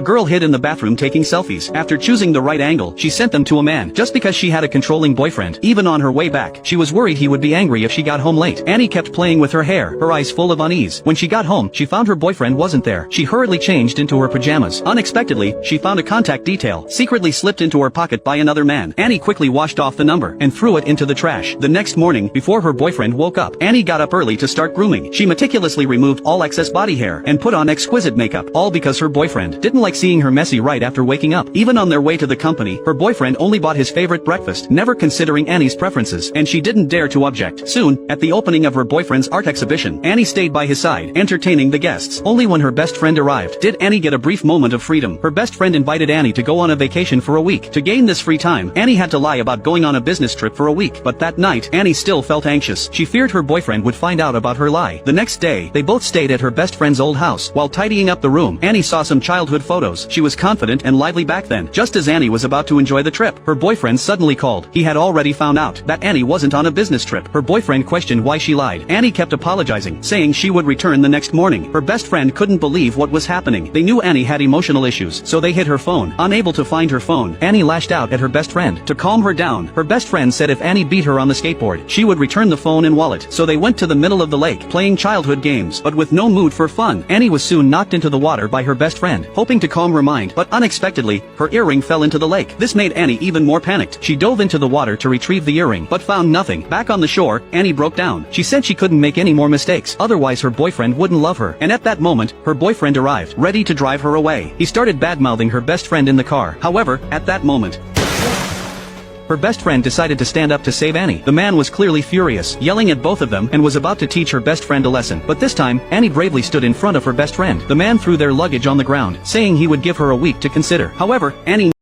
girl hid in the bathroom taking selfies. After choosing the right angle, she sent them to a man, just because she had a controlling boyfriend. Even on her way back, she was worried he would be angry if she got home late. Annie kept playing with her hair, her eyes full of unease. When she got home, she found her boyfriend wasn't there. She hurriedly changed into her pajamas. Unexpectedly, she found a contact detail, secretly slipped into her pocket by another man. Annie quickly washed off the number, and threw it into the trash. The next morning, before her boyfriend woke up, Annie got up early to start grooming. She meticulously removed all excess body hair, and put on exquisite makeup, all because her boyfriend didn't like seeing her messy right after waking up. Even on their way to the company, her boyfriend only bought his favorite breakfast, never considering Annie's preferences, and she didn't dare to object. Soon, at the opening of her boyfriend's art exhibition, Annie stayed by his side, entertaining the guests. Only when her best friend arrived did Annie get a brief moment of freedom. Her best friend invited Annie to go on a vacation for a week. To gain this free time, Annie had to lie about going on a business trip for a week. But that night, Annie still felt anxious. She feared her boyfriend would find out about her lie. The next day, they both stayed at her best friend's old house. While tidying up the room, Annie saw some childhood photos. She was confident and lively back then. Just as Annie was about to enjoy the trip, her boyfriend suddenly called. He had already found out that Annie wasn't on a business trip. Her boyfriend questioned why she lied. Annie kept apologizing, saying she would return the next morning. Her best friend couldn't believe what was happening. They knew Annie had emotional issues, so they hid her phone. Unable to find her phone, Annie lashed out at her best friend. To calm her down, her best friend said if Annie beat her on the skateboard, she would return the phone and wallet. So they went to the middle of the lake, playing childhood games, but with no mood for fun. Annie was soon knocked into the water by her best friend, hoping to calm her mind, but unexpectedly, her earring fell into the lake. This made Annie even more panicked. She dove into the water to retrieve the earring, but found nothing. Back on the shore, Annie broke down. She said she couldn't make any more mistakes, otherwise her boyfriend wouldn't love her. And at that moment, her boyfriend arrived, ready to drive her away. He started badmouthing her best friend in the car. However, at that moment, her best friend decided to stand up to save Annie. The man was clearly furious, yelling at both of them, and was about to teach her best friend a lesson. But this time, Annie bravely stood in front of her best friend. The man threw their luggage on the ground, saying he would give her a week to consider. However, Annie